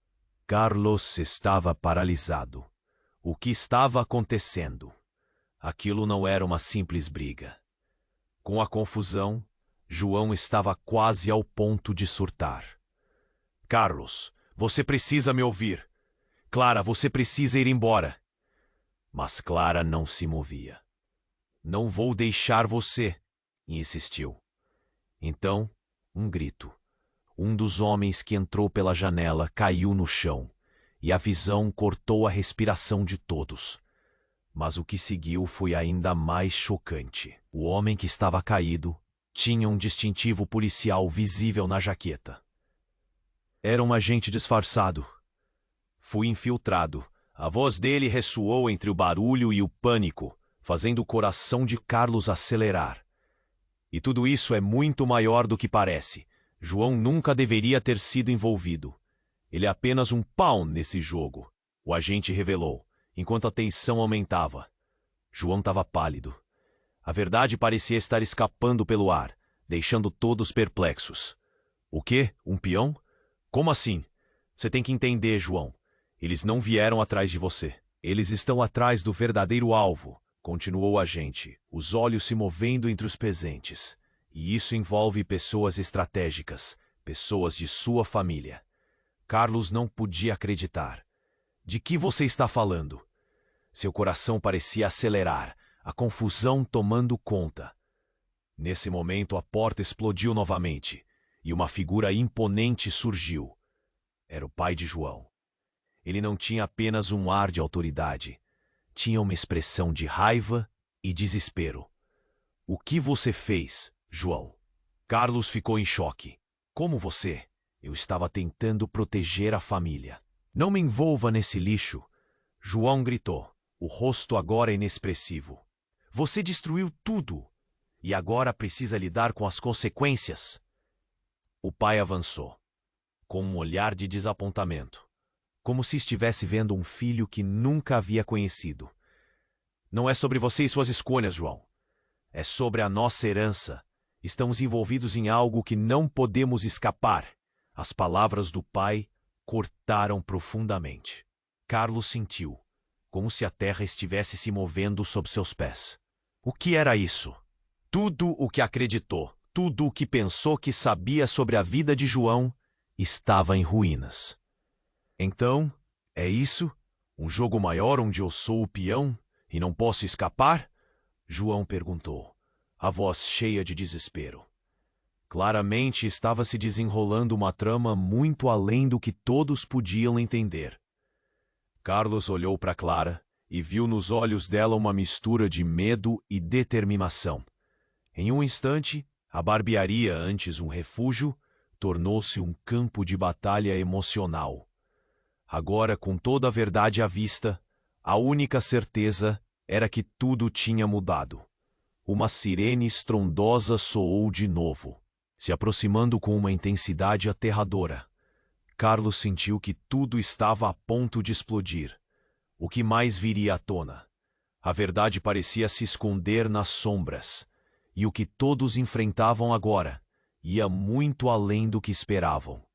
Carlos estava paralisado. O que estava acontecendo? Aquilo não era uma simples briga. Com a confusão, João estava quase ao ponto de surtar. Carlos, você precisa me ouvir. Clara, você precisa ir embora. Mas Clara não se movia. Não vou deixar você, insistiu. Então, um grito. Um dos homens que entrou pela janela caiu no chão, e a visão cortou a respiração de todos. Mas o que seguiu foi ainda mais chocante. O homem que estava caído tinha um distintivo policial visível na jaqueta. Era um agente disfarçado. Fui infiltrado. A voz dele ressoou entre o barulho e o pânico, fazendo o coração de Carlos acelerar. E tudo isso é muito maior do que parece. João nunca deveria ter sido envolvido. Ele é apenas um pawn nesse jogo, o agente revelou, enquanto a tensão aumentava. João estava pálido. A verdade parecia estar escapando pelo ar, deixando todos perplexos. O quê? Um peão? Como assim? Você tem que entender, João. Eles não vieram atrás de você. Eles estão atrás do verdadeiro alvo, continuou o agente, os olhos se movendo entre os presentes. E isso envolve pessoas estratégicas, pessoas de sua família. Carlos não podia acreditar. De que você está falando? Seu coração parecia acelerar, a confusão tomando conta. Nesse momento, a porta explodiu novamente, e uma figura imponente surgiu. Era o pai de João. Ele não tinha apenas um ar de autoridade. Tinha uma expressão de raiva e desespero. O que você fez, João? Carlos ficou em choque. Como você? Eu estava tentando proteger a família. Não me envolva nesse lixo. João gritou, o rosto agora inexpressivo. Você destruiu tudo e agora precisa lidar com as consequências. O pai avançou, com um olhar de desapontamento, como se estivesse vendo um filho que nunca havia conhecido. Não é sobre você e suas escolhas, João. É sobre a nossa herança. Estamos envolvidos em algo que não podemos escapar. As palavras do pai cortaram profundamente. Carlos sentiu, como se a terra estivesse se movendo sob seus pés. O que era isso? Tudo o que acreditou, tudo o que pensou que sabia sobre a vida de João, estava em ruínas. Então, é isso? Um jogo maior onde eu sou o peão e não posso escapar? João perguntou, a voz cheia de desespero. Claramente estava se desenrolando uma trama muito além do que todos podiam entender. Carlos olhou para Clara e viu nos olhos dela uma mistura de medo e determinação. Em um instante, a barbearia, antes um refúgio, tornou-se um campo de batalha emocional. Agora, com toda a verdade à vista, a única certeza era que tudo tinha mudado. Uma sirene estrondosa soou de novo, se aproximando com uma intensidade aterradora. Carlos sentiu que tudo estava a ponto de explodir. O que mais viria à tona? A verdade parecia se esconder nas sombras, e o que todos enfrentavam agora ia muito além do que esperavam.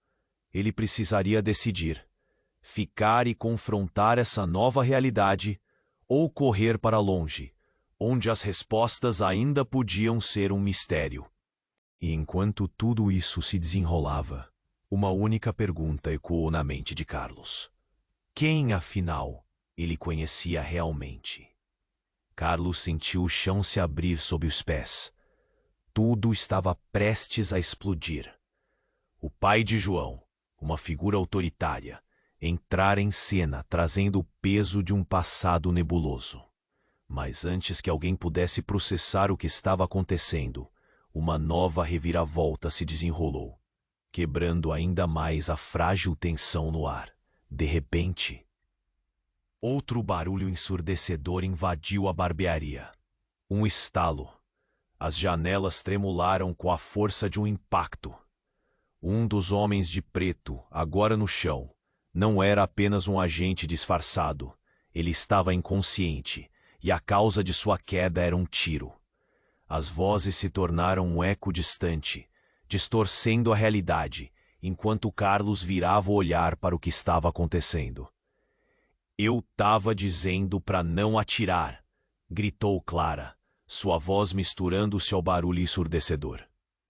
Ele precisaria decidir: ficar e confrontar essa nova realidade ou correr para longe, onde as respostas ainda podiam ser um mistério. E enquanto tudo isso se desenrolava, uma única pergunta ecoou na mente de Carlos. Quem, afinal, ele conhecia realmente? Carlos sentiu o chão se abrir sob os pés. Tudo estava prestes a explodir. O pai de João, uma figura autoritária, entrara em cena trazendo o peso de um passado nebuloso. Mas antes que alguém pudesse processar o que estava acontecendo, uma nova reviravolta se desenrolou, quebrando ainda mais a frágil tensão no ar. De repente, outro barulho ensurdecedor invadiu a barbearia. Um estalo. As janelas tremularam com a força de um impacto. Um dos homens de preto, agora no chão, não era apenas um agente disfarçado. Ele estava inconsciente, e a causa de sua queda era um tiro. As vozes se tornaram um eco distante, distorcendo a realidade, enquanto Carlos virava o olhar para o que estava acontecendo. Eu estava dizendo para não atirar, gritou Clara, sua voz misturando-se ao barulho ensurdecedor.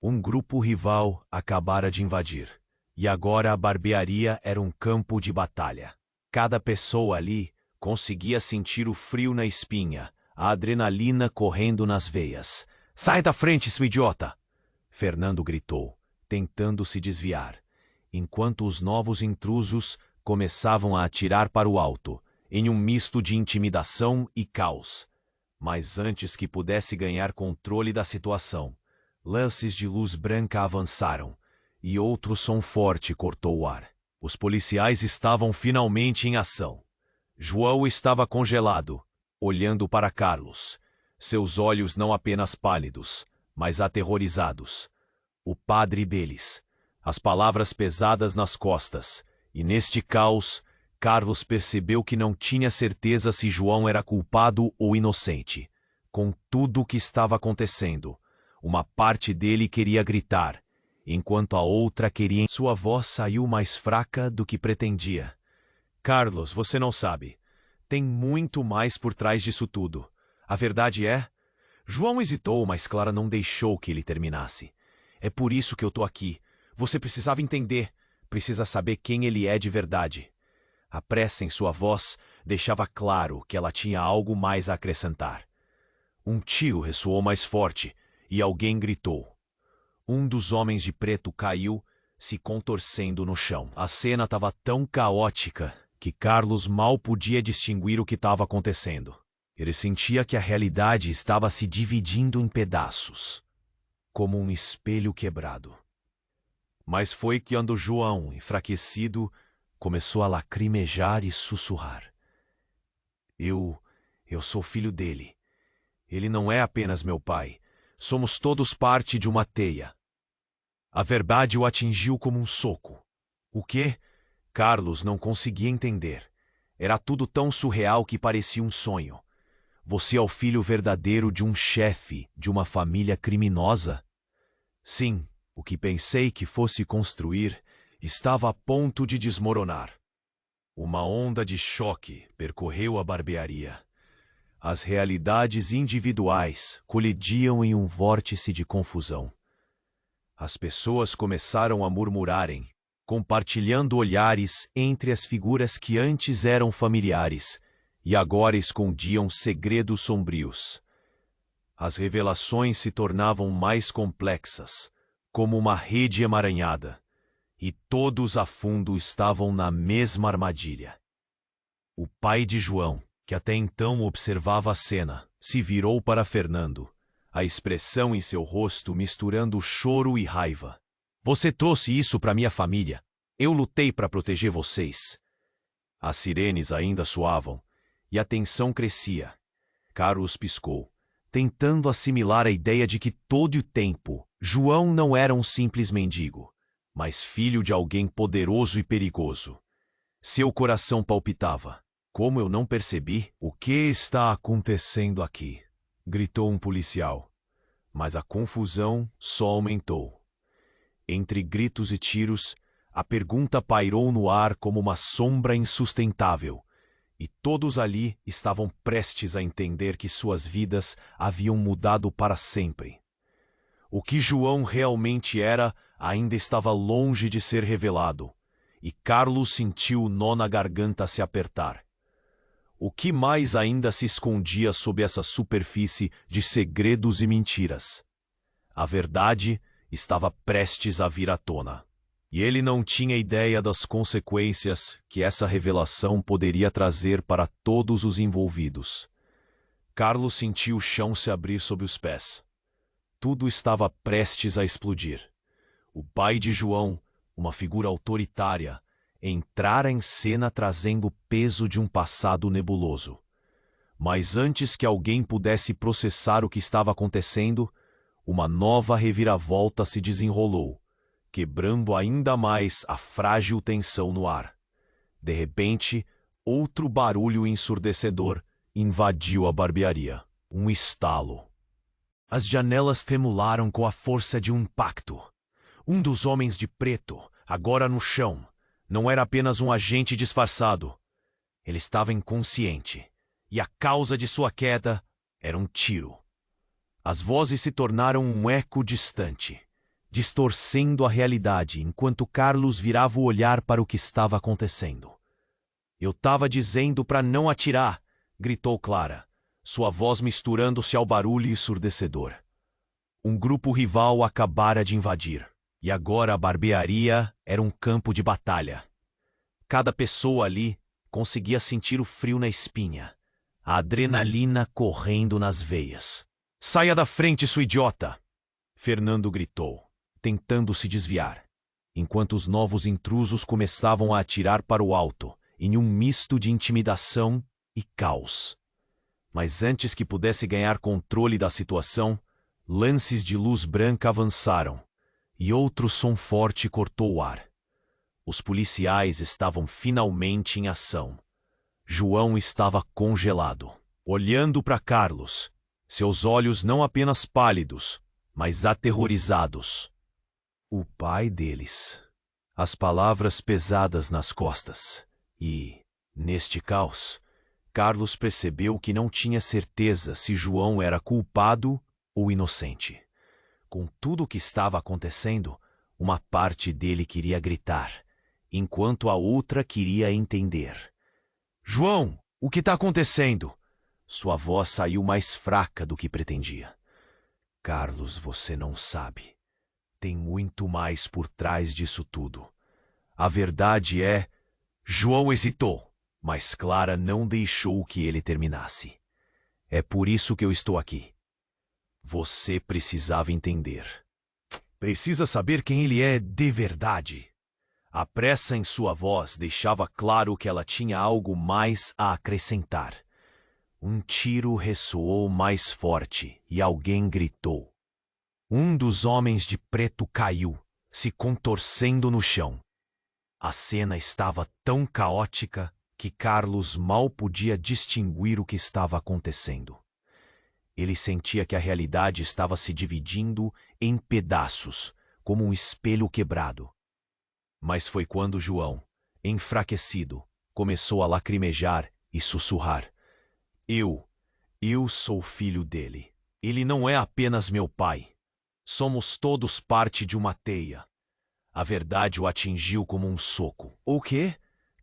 Um grupo rival acabara de invadir, e agora a barbearia era um campo de batalha. Cada pessoa ali conseguia sentir o frio na espinha, a adrenalina correndo nas veias. "Sai da frente, seu idiota!" Fernando gritou, tentando se desviar, enquanto os novos intrusos começavam a atirar para o alto, em um misto de intimidação e caos. Mas antes que pudesse ganhar controle da situação, lances de luz branca avançaram, e outro som forte cortou o ar. Os policiais estavam finalmente em ação. João estava congelado, olhando para Carlos, seus olhos não apenas pálidos, mas aterrorizados. O padre deles, as palavras pesadas nas costas, e neste caos, Carlos percebeu que não tinha certeza se João era culpado ou inocente. Com tudo o que estava acontecendo, uma parte dele queria gritar, enquanto a outra queria... Sua voz saiu mais fraca do que pretendia. "Carlos, você não sabe. Tem muito mais por trás disso tudo. A verdade é..." João hesitou, mas Clara não deixou que ele terminasse. "É por isso que eu tô aqui. Você precisava entender. Precisa saber quem ele é de verdade." A pressa em sua voz deixava claro que ela tinha algo mais a acrescentar. Um tiro ressoou mais forte e alguém gritou. Um dos homens de preto caiu, se contorcendo no chão. A cena estava tão caótica que Carlos mal podia distinguir o que estava acontecendo. Ele sentia que a realidade estava se dividindo em pedaços, como um espelho quebrado. Mas foi quando João, enfraquecido, começou a lacrimejar e sussurrar. Eu sou filho dele. Ele não é apenas meu pai. Somos todos parte de uma teia." A verdade o atingiu como um soco. O quê? Carlos não conseguia entender. Era tudo tão surreal que parecia um sonho. Você é o filho verdadeiro de um chefe de uma família criminosa? Sim, o que pensei que fosse construir estava a ponto de desmoronar. Uma onda de choque percorreu a barbearia. As realidades individuais colidiam em um vórtice de confusão. As pessoas começaram a murmurarem, compartilhando olhares entre as figuras que antes eram familiares e agora escondiam segredos sombrios. As revelações se tornavam mais complexas, como uma rede emaranhada, e todos a fundo estavam na mesma armadilha. O pai de João, que até então observava a cena, se virou para Fernando, a expressão em seu rosto misturando choro e raiva. "Você trouxe isso para minha família. Eu lutei para proteger vocês." As sirenes ainda soavam, e a tensão crescia. Carlos piscou, tentando assimilar a ideia de que todo o tempo João não era um simples mendigo, mas filho de alguém poderoso e perigoso. Seu coração palpitava. "Como eu não percebi? O que está acontecendo aqui?" gritou um policial. Mas a confusão só aumentou. Entre gritos e tiros, a pergunta pairou no ar como uma sombra insustentável, e todos ali estavam prestes a entender que suas vidas haviam mudado para sempre. O que João realmente era ainda estava longe de ser revelado, e Carlos sentiu o nó na garganta se apertar. O que mais ainda se escondia sob essa superfície de segredos e mentiras? A verdade estava prestes a vir à tona, e ele não tinha ideia das consequências que essa revelação poderia trazer para todos os envolvidos. Carlos sentiu o chão se abrir sob os pés. Tudo estava prestes a explodir. O pai de João, uma figura autoritária, entrara em cena trazendo o peso de um passado nebuloso. Mas antes que alguém pudesse processar o que estava acontecendo, uma nova reviravolta se desenrolou, quebrando ainda mais a frágil tensão no ar. De repente, outro barulho ensurdecedor invadiu a barbearia. Um estalo. As janelas tremularam com a força de um impacto. Um dos homens de preto, agora no chão, não era apenas um agente disfarçado. Ele estava inconsciente, e a causa de sua queda Era um tiro. As vozes se tornaram um eco distante, distorcendo a realidade enquanto Carlos virava o olhar para o que estava acontecendo. Eu estava dizendo para não atirar, gritou Clara, sua voz misturando-se ao barulho ensurdecedor. Um grupo rival acabara de invadir, e agora a barbearia era um campo de batalha. Cada pessoa ali conseguia sentir o frio na espinha, a adrenalina correndo nas veias. Saia da frente, sua idiota! Fernando gritou, tentando se desviar, enquanto os novos intrusos começavam a atirar para o alto, em um misto de intimidação e caos. Mas antes que pudesse ganhar controle da situação, lances de luz branca avançaram, e outro som forte cortou o ar. Os policiais estavam finalmente em ação. João estava congelado, olhando para Carlos, seus olhos não apenas pálidos, mas aterrorizados. O pai deles. As palavras pesadas nas costas. E, neste caos, Carlos percebeu que não tinha certeza se João era culpado ou inocente. Com tudo o que estava acontecendo, uma parte dele queria gritar, enquanto a outra queria entender. João, o que está acontecendo? Sua voz saiu mais fraca do que pretendia. Carlos, você não sabe. Tem muito mais por trás disso tudo. A verdade é... João hesitou, mas Clara não deixou que ele terminasse. É por isso que eu estou aqui. Você precisava entender. Precisa saber quem ele é de verdade. A pressa em sua voz deixava claro que ela tinha algo mais a acrescentar. Um tiro ressoou mais forte e alguém gritou. Um dos homens de preto caiu, se contorcendo no chão. A cena estava tão caótica que Carlos mal podia distinguir o que estava acontecendo. Ele sentia que a realidade estava se dividindo em pedaços, como um espelho quebrado. Mas foi quando João, enfraquecido, começou a lacrimejar e sussurrar. Eu sou filho dele. Ele não é apenas meu pai. Somos todos parte de uma teia. A verdade o atingiu como um soco. O quê?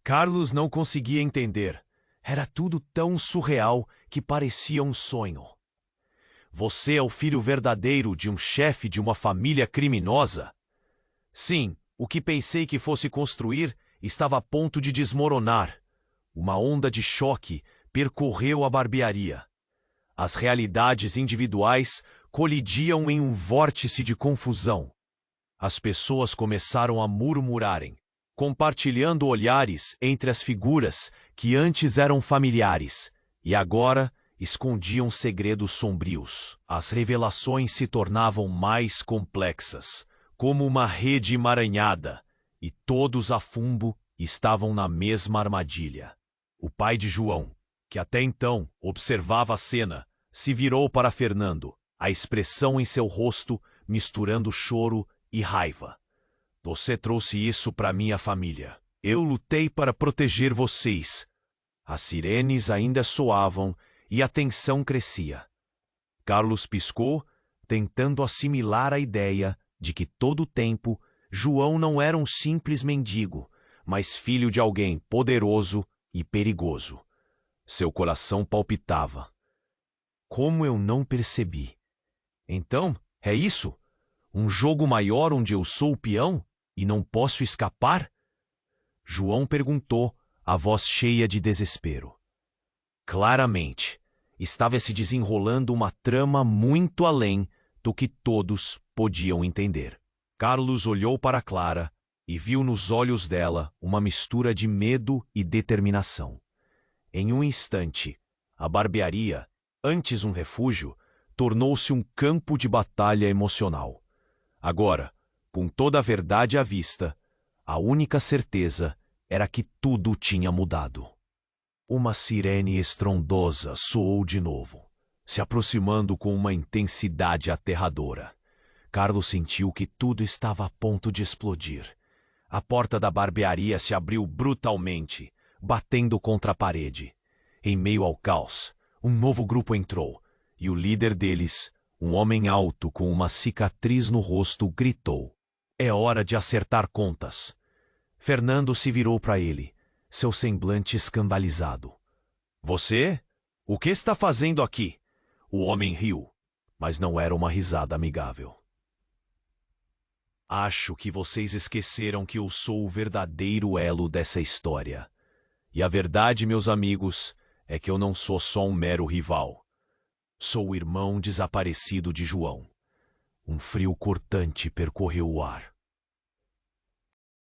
Carlos não conseguia entender. Era tudo tão surreal que parecia um sonho. Você é o filho verdadeiro de um chefe de uma família criminosa? Sim, o que pensei que fosse construir estava a ponto de desmoronar. Uma onda de choque percorreu a barbearia. As realidades individuais colidiam em um vórtice de confusão. As pessoas começaram a murmurarem, compartilhando olhares entre as figuras que antes eram familiares e agora escondiam segredos sombrios. As revelações se tornavam mais complexas, como uma rede emaranhada, e todos a fundo estavam na mesma armadilha. O pai de João, que até então observava a cena, se virou para Fernando, a expressão em seu rosto misturando choro e raiva. Você trouxe isso para minha família. Eu lutei para proteger vocês. As sirenes ainda soavam e a tensão crescia. Carlos piscou, tentando assimilar a ideia de que todo o tempo João não era um simples mendigo, mas filho de alguém poderoso e perigoso. Seu coração palpitava. Como eu não percebi? Então, é isso? Um jogo maior onde eu sou o peão e não posso escapar? João perguntou, a voz cheia de desespero. Claramente, estava se desenrolando uma trama muito além do que todos podiam entender. Carlos olhou para Clara e viu nos olhos dela uma mistura de medo e determinação. Em um instante, a barbearia, antes um refúgio, tornou-se um campo de batalha emocional. Agora, com toda a verdade à vista, a única certeza era que tudo tinha mudado. Uma sirene estrondosa soou de novo, se aproximando com uma intensidade aterradora. Carlos sentiu que tudo estava a ponto de explodir. A porta da barbearia se abriu brutalmente, batendo contra a parede. Em meio ao caos, um novo grupo entrou, E o líder deles, um homem alto com uma cicatriz no rosto, gritou: "É hora de acertar contas." Fernando se virou para ele, seu semblante escandalizado. "Você? O que está fazendo aqui?" O homem riu, mas não era uma risada amigável. "Acho que vocês esqueceram que eu sou o verdadeiro elo dessa história. E a verdade, meus amigos, é que eu não sou só um mero rival. Sou o irmão desaparecido de João." Um frio cortante percorreu o ar.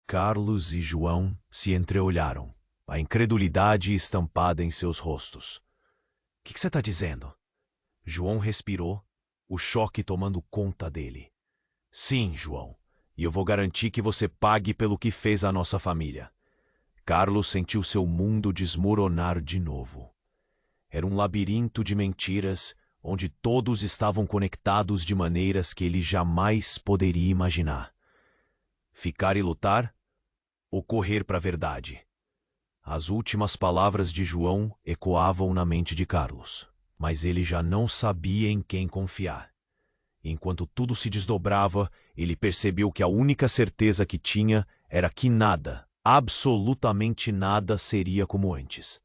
Carlos e João se entreolharam, a incredulidade estampada em seus rostos. "O que você está dizendo?" João respirou, o choque tomando conta dele. "Sim, João, e eu vou garantir que você pague pelo que fez à nossa família." Carlos sentiu seu mundo desmoronar de novo. Era um labirinto de mentiras, onde todos estavam conectados de maneiras que ele jamais poderia imaginar. Ficar e lutar? Ou correr para a verdade? As últimas palavras de João ecoavam na mente de Carlos, mas ele já não sabia em quem confiar. Enquanto tudo se desdobrava, ele percebeu que a única certeza que tinha era que nada, absolutamente nada, seria como antes.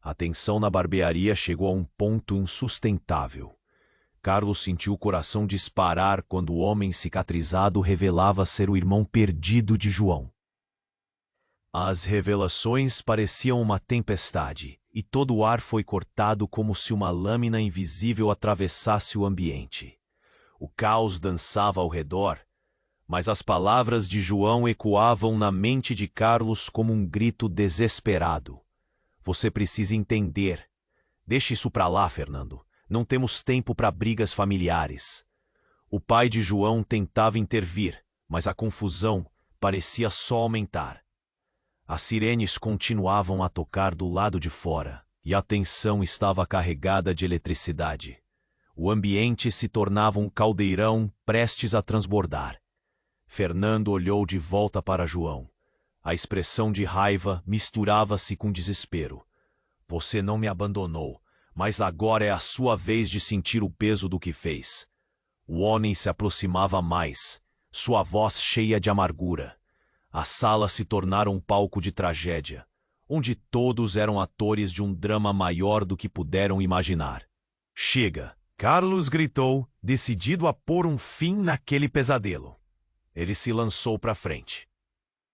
A tensão na barbearia chegou a um ponto insustentável. Carlos sentiu o coração disparar quando o homem cicatrizado revelava ser o irmão perdido de João. As revelações pareciam uma tempestade, e todo o ar foi cortado como se uma lâmina invisível atravessasse o ambiente. O caos dançava ao redor, mas as palavras de João ecoavam na mente de Carlos como um grito desesperado. "Você precisa entender. Deixe isso pra lá, Fernando. Não temos tempo para brigas familiares." O pai de João tentava intervir, mas a confusão parecia só aumentar. As sirenes continuavam a tocar do lado de fora, e a tensão estava carregada de eletricidade. O ambiente se tornava um caldeirão prestes a transbordar. Fernando olhou de volta para João. A expressão de raiva misturava-se com desespero. "Você não me abandonou, mas agora é a sua vez de sentir o peso do que fez." O homem se aproximava mais, sua voz cheia de amargura. A sala se tornara um palco de tragédia, onde todos eram atores de um drama maior do que puderam imaginar. "Chega!" Carlos gritou, decidido a pôr um fim naquele pesadelo. Ele se lançou para frente.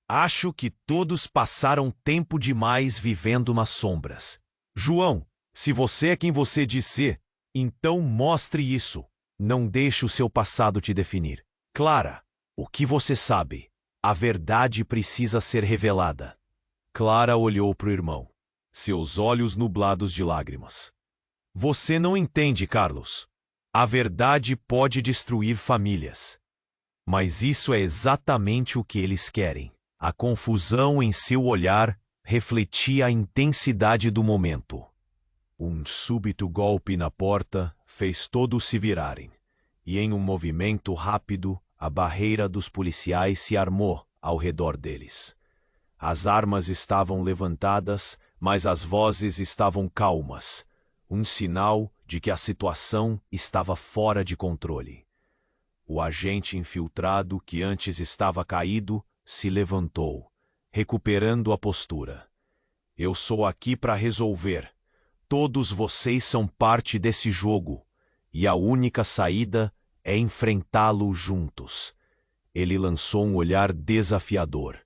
"Acho que todos passaram tempo demais vivendo nas sombras. João, se você é quem você diz ser, então mostre isso. Não deixe o seu passado te definir. Clara, o que você sabe? A verdade precisa ser revelada." Clara olhou para o irmão, seus olhos nublados de lágrimas. "Você não entende, Carlos. A verdade pode destruir famílias. Mas isso é exatamente o que eles querem." A confusão em seu olhar refletia a intensidade do momento. Um súbito golpe na porta fez todos se virarem, e em um movimento rápido, a barreira dos policiais se armou ao redor deles. As armas estavam levantadas, mas as vozes estavam calmas, um sinal de que a situação estava fora de controle. O agente infiltrado, que antes estava caído, se levantou, recuperando a postura. "Eu sou aqui para resolver. Todos vocês são parte desse jogo, e a única saída é enfrentá-lo juntos." Ele lançou um olhar desafiador,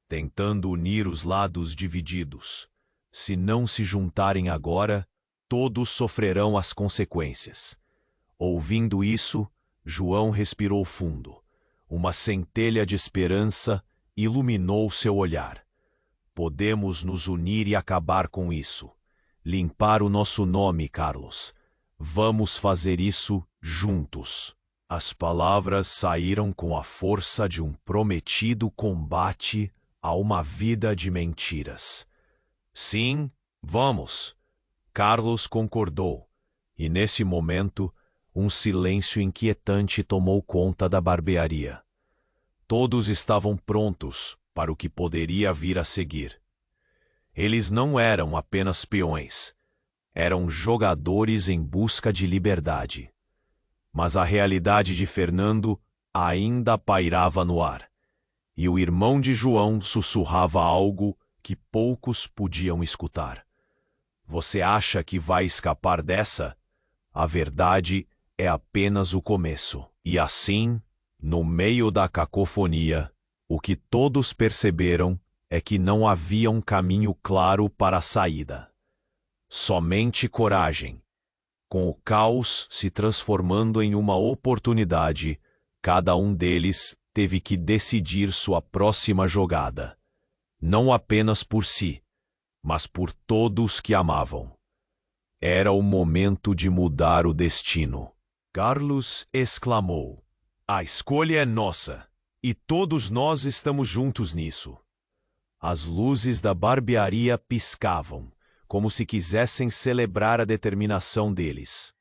tentando unir os lados divididos. Se não se juntarem agora, todos sofrerão as consequências. Ouvindo isso, João respirou fundo. Uma centelha de esperança iluminou seu olhar. "Podemos nos unir e acabar com isso. Limpar o nosso nome, Carlos. Vamos fazer isso juntos." As palavras saíram com a força de um prometido combate a uma vida de mentiras. "Sim, vamos." Carlos concordou, e nesse momento, um silêncio inquietante tomou conta da barbearia. Todos estavam prontos para o que poderia vir a seguir. Eles não eram apenas peões. Eram jogadores em busca de liberdade. Mas a realidade de Fernando ainda pairava no ar, e o irmão de João sussurrava algo que poucos podiam escutar. Você acha que vai escapar dessa? A verdade é apenas o começo. E assim, no meio da cacofonia, o que todos perceberam é que não havia um caminho claro para a saída. Somente coragem. Com o caos se transformando em uma oportunidade, cada um deles teve que decidir sua próxima jogada. Não apenas por si, mas por todos que amavam. Era o momento de mudar o destino. Carlos exclamou: "A escolha é nossa, e todos nós estamos juntos nisso." As luzes da barbearia piscavam, como se quisessem celebrar a determinação deles.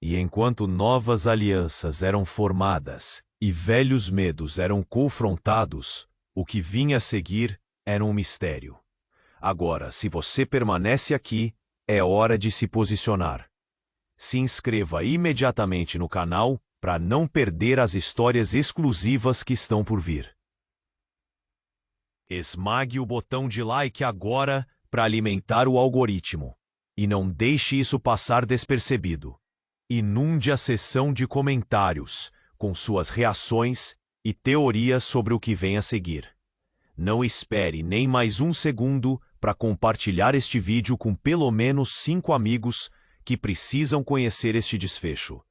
E enquanto novas alianças eram formadas e velhos medos eram confrontados, o que vinha a seguir era um mistério. Agora, se você permanece aqui, é hora de se posicionar. Se inscreva imediatamente no canal para não perder as histórias exclusivas que estão por vir. Esmague o botão de like agora para alimentar o algoritmo. E não deixe isso passar despercebido. Inunde a seção de comentários com suas reações e teorias sobre o que vem a seguir. Não espere nem mais um segundo para compartilhar este vídeo com pelo menos 5 amigos que precisam conhecer este desfecho.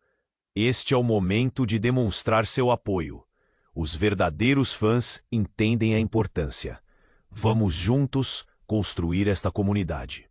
Este é o momento de demonstrar seu apoio. Os verdadeiros fãs entendem a importância. Vamos juntos construir esta comunidade.